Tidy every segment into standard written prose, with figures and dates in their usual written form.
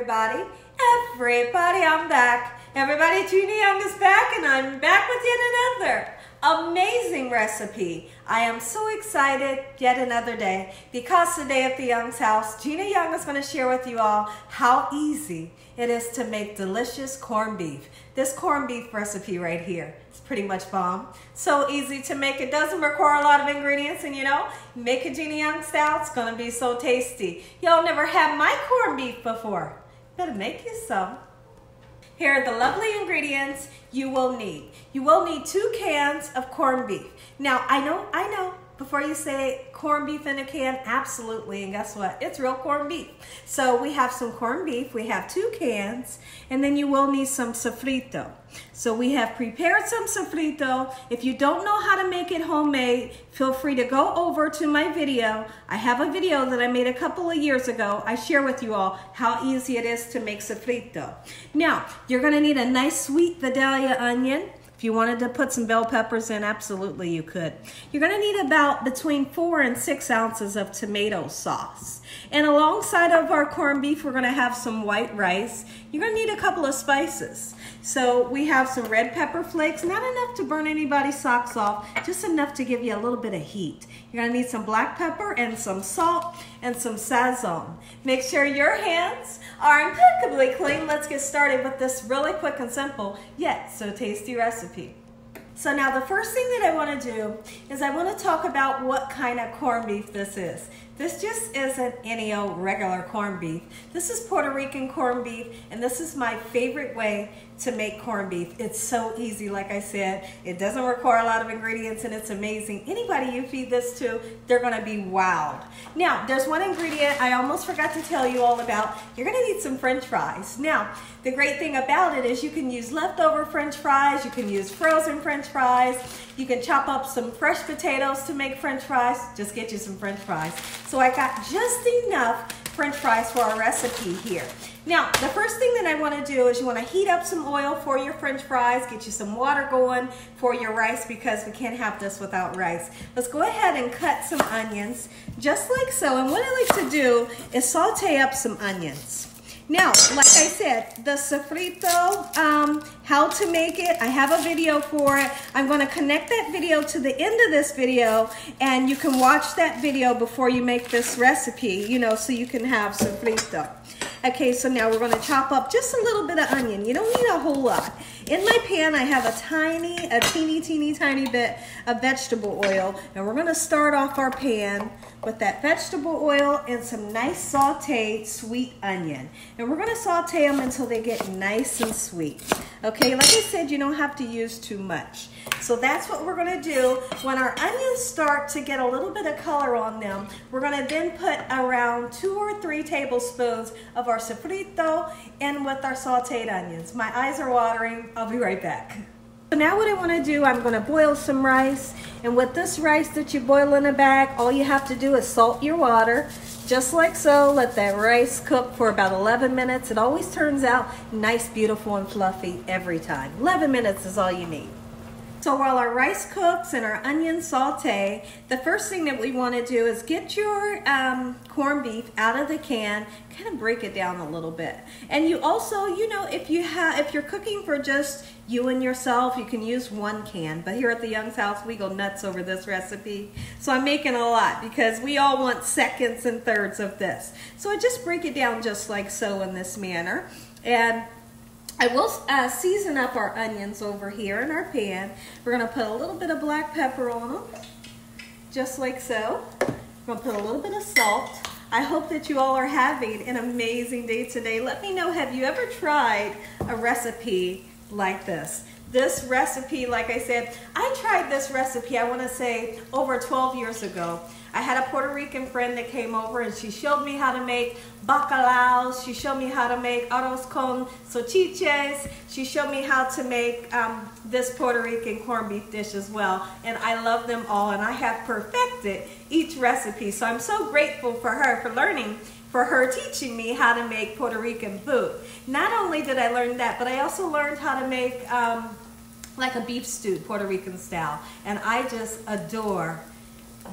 everybody. I'm back. Everybody, Gina Young is back, and I'm back with yet another amazing recipe. I am so excited, yet another day, because today at the Young's house, Gina Young is going to share with you all how easy it is to make delicious corned beef. This corned beef recipe right here is pretty much bomb. So easy to make. It doesn't require a lot of ingredients, and make it Gina Young style, it's going to be so tasty. Y'all never had my corned beef before. Better make you some. Here are the lovely ingredients you will need. You will need 2 cans of corned beef. Now, I know, before you say corned beef in a can, absolutely, and guess what? It's real corned beef. So we have some corned beef, we have 2 cans, and then you will need some sofrito. So we have prepared some sofrito. If you don't know how to make it homemade, feel free to go over to my video. I have a video that I made a couple of years ago. I share with you all how easy it is to make sofrito. Now, you're gonna need a nice sweet Vidalia onion. If you wanted to put some bell peppers in, absolutely you could. You're gonna need about between 4 and 6 ounces of tomato sauce. And alongside of our corned beef, we're gonna have some white rice. You're gonna need a couple of spices. So we have some red pepper flakes, not enough to burn anybody's socks off, just enough to give you a little bit of heat. You're gonna need some black pepper and some salt and some SAZON. Make sure your hands are impeccably clean. Let's get started with this really quick and simple, yet so tasty recipe. So now the first thing that I want to do is I want to talk about what kind of corned beef this is. This just isn't any old regular corned beef. This is Puerto Rican corned beef, and this is my favorite way to make corned beef. It's so easy, like I said. It doesn't require a lot of ingredients, and it's amazing. Anybody you feed this to, they're gonna be wowed. Now, there's one ingredient I almost forgot to tell you all about. You're gonna need some French fries. Now, the great thing about it is you can use leftover French fries, you can use frozen French fries, you can chop up some fresh potatoes to make French fries. Just get you some French fries. So I got just enough French fries for our recipe here. Now, the first thing that I want to do is you want to heat up some oil for your French fries, get you some water going for your rice because we can't have this without rice. Let's go ahead and cut some onions just like so. And what I like to do is saute up some onions. Now, like I said, the sofrito, how to make it, I have a video for it. I'm going to connect that video to the end of this video, and you can watch that video before you make this recipe, so you can have sofrito. Okay, so now we're going to chop up just a little bit of onion. You don't need a whole lot. In my pan, I have a teeny tiny bit of vegetable oil, and we're going to start off our pan with that vegetable oil and some nice sauteed sweet onion. And we're going to saute them until they get nice and sweet. Okay, like I said, you don't have to use too much. So that's what we're going to do. When our onions start to get a little bit of color on them, we're going to then put around 2 or 3 tablespoons of our sofrito in with our sauteed onions. My eyes are watering. I'll be right back. So now what I want to do, I'm going to boil some rice. And with this rice that you boil in a bag, all you have to do is salt your water. Just like so, let that rice cook for about 11 minutes. It always turns out nice, beautiful, and fluffy every time. 11 minutes is all you need. So while our rice cooks and our onions saute, the first thing that we want to do is get your corned beef out of the can, kind of break it down a little bit. And you also, if you're cooking for just you and yourself, you can use 1 can. But here at the Young's house, we go nuts over this recipe. So I'm making a lot because we all want seconds and thirds of this. So I just break it down just like so in this manner. And I will season up our onions over here in our pan. We're going to put a little bit of black pepper on them, just like so. We're going to put a little bit of salt. I hope that you all are having an amazing day today. Let me know, have you ever tried a recipe like this? This recipe, like I said, I tried this recipe, I want to say, over 12 years ago. I had a Puerto Rican friend that came over and she showed me how to make bacalaos. She showed me how to make arroz con salchichas. She showed me how to make this Puerto Rican corned beef dish as well. And I love them all, and I have perfected each recipe. So I'm so grateful for her for her teaching me how to make Puerto Rican food. Not only did I learn that, but I also learned how to make like a beef stew, Puerto Rican style. And I just adore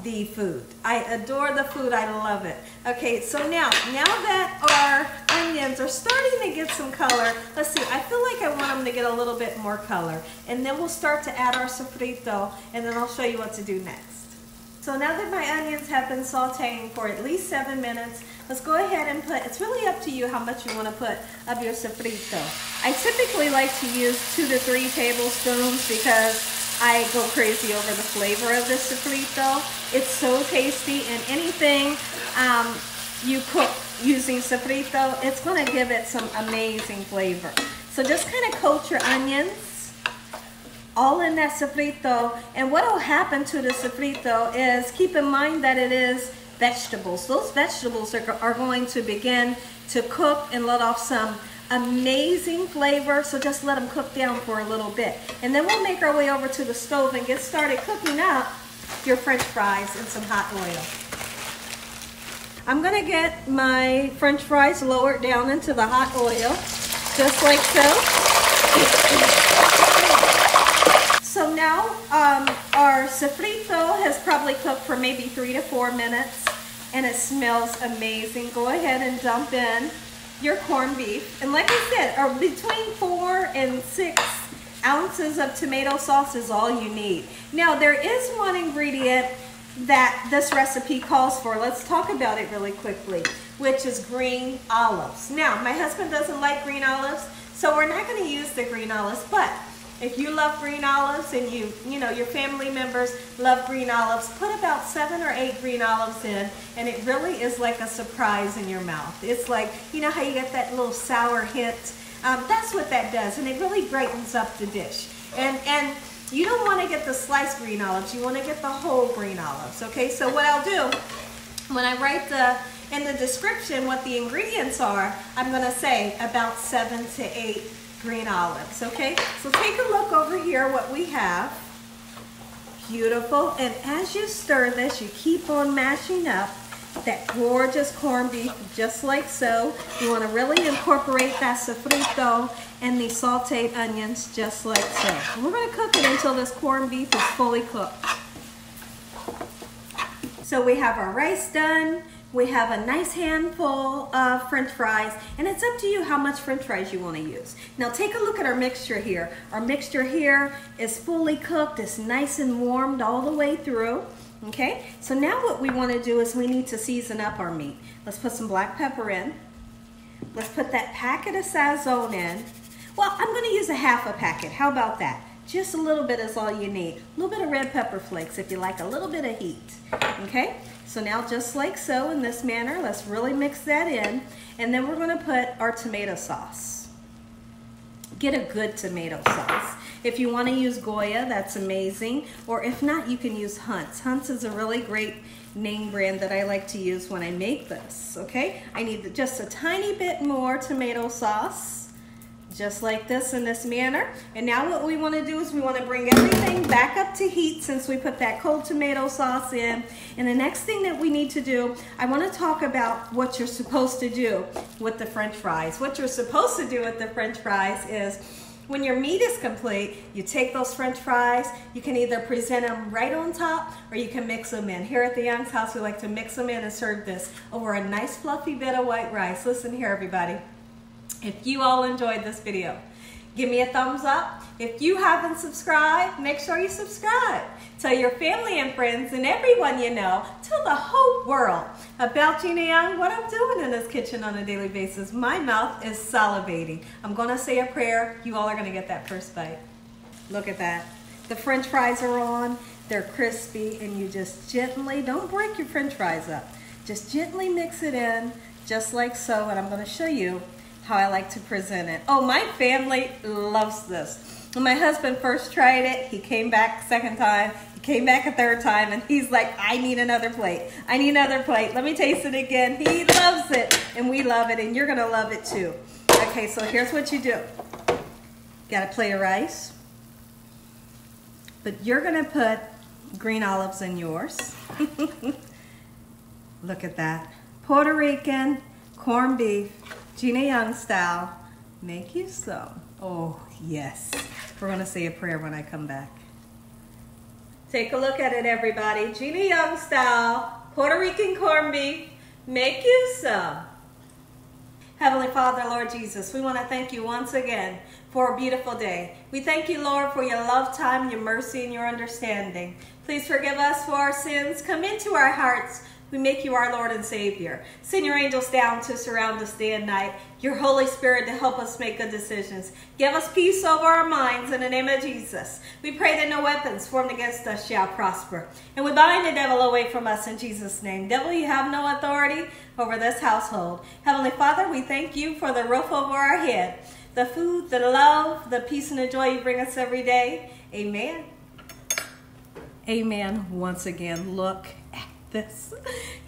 the food. I adore the food. I love it. Okay, so now that our onions are starting to get some color, let's see, I feel like I want them to get a little bit more color. And then we'll start to add our sofrito, and then I'll show you what to do next. So now that my onions have been sauteing for at least 7 minutes, let's go ahead and put, it's really up to you how much you want to put of your sofrito. I typically like to use 2 to 3 tablespoons because I go crazy over the flavor of this sofrito. It's so tasty, and anything you cook using sofrito, it's going to give it some amazing flavor. So just kind of coat your onions all in that sofrito, and what will happen to the sofrito is, keep in mind that it is vegetables. Those vegetables are going to begin to cook and let off some amazing flavor, so just let them cook down for a little bit. And then we'll make our way over to the stove and get started cooking up your French fries in some hot oil. I'm gonna get my French fries lowered down into the hot oil, just like so. So now our sofrito has probably cooked for maybe 3 to 4 minutes, and it smells amazing. Go ahead and dump in your corned beef. And like I said, between 4 and 6 ounces of tomato sauce is all you need. Now there is one ingredient that this recipe calls for. Let's talk about it really quickly, which is green olives. Now my husband doesn't like green olives, so we're not going to use the green olives, but if you love green olives and you know your family members love green olives, put about 7 or 8 green olives in, and it really is like a surprise in your mouth. It's like, you know how you get that little sour hint? That's what that does, and it really brightens up the dish. And you don't want to get the sliced green olives, you want to get the whole green olives, okay? So what I'll do, when I write in the description what the ingredients are, I'm going to say about 7 to 8 green olives, okay? So take a look over here what we have. Beautiful. And as you stir this, you keep on mashing up that gorgeous corned beef, just like so. You want to really incorporate that sofrito and the sauteed onions, just like so. And we're going to cook it until this corned beef is fully cooked. So we have our rice done. We have a nice handful of French fries, and it's up to you how much French fries you want to use. Now take a look at our mixture here. Our mixture here is fully cooked. It's nice and warmed all the way through. Okay, so now what we want to do is we need to season up our meat. Let's put some black pepper in. Let's put that packet of SAZON in. Well, I'm going to use a half a packet. How about that? Just a little bit is all you need. A little bit of red pepper flakes if you like a little bit of heat. Okay, so now just like so, in this manner, let's really mix that in. And then we're going to put our tomato sauce. Get a good tomato sauce. If you want to use Goya, that's amazing. Or if not, you can use Hunt's. Hunt's is a really great name brand that I like to use when I make this. Okay, I need just a tiny bit more tomato sauce. Just like this, in this manner. And now what we want to do is we want to bring everything back up to heat since we put that cold tomato sauce in. And the next thing that we need to do, I want to talk about what you're supposed to do with the French fries. What you're supposed to do with the French fries is, when your meat is complete, you take those French fries, you can either present them right on top or you can mix them in. Here at the Young's house, we like to mix them in and serve this over a nice fluffy bit of white rice. Listen here, everybody. If you all enjoyed this video, give me a thumbs up. If you haven't subscribed, make sure you subscribe. Tell your family and friends and everyone you know, tell the whole world about Gina Young, what I'm doing in this kitchen on a daily basis. My mouth is salivating. I'm gonna say a prayer. You all are gonna get that first bite. Look at that. The French fries are on, they're crispy, and you just gently, don't break your French fries up. Just gently mix it in, just like so, and I'm gonna show you how I like to present it. Oh, my family loves this. When my husband first tried it, he came back a second time, he came back a third time, and he's like, I need another plate. I need another plate. Let me taste it again. He loves it, and we love it, and you're gonna love it too. Okay, so here's what you do. Got a plate of rice, but you're gonna put green olives in yours. Look at that. Puerto Rican corned beef, Gina Young style. Make you some. Oh, yes. We're going to say a prayer when I come back. Take a look at it, everybody. Gina Young style, Puerto Rican corned beef. Make you some. Heavenly Father, Lord Jesus, we want to thank you once again for a beautiful day. We thank you, Lord, for your love, time, your mercy, and your understanding. Please forgive us for our sins. Come into our hearts. We make you our Lord and Savior. Send your angels down to surround us day and night. Your Holy Spirit to help us make good decisions. Give us peace over our minds in the name of Jesus. We pray that no weapons formed against us shall prosper. And we bind the devil away from us in Jesus' name. Devil, you have no authority over this household. Heavenly Father, we thank you for the roof over our head, the food, the love, the peace and the joy you bring us every day. Amen. Amen. Once again, look at this.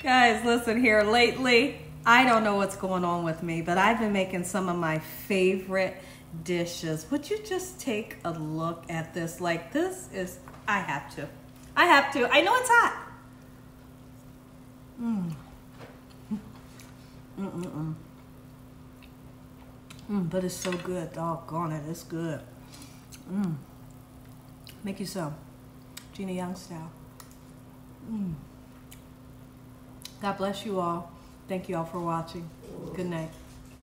Guys, listen here. Lately, I don't know what's going on with me, but I've been making some of my favorite dishes. Would you just take a look at this? Like, this is, I have to. I know it's hot. But it's so good. Doggone it, it's good. Make you some. Gina Young style. God bless you all. Thank you all for watching. Good night.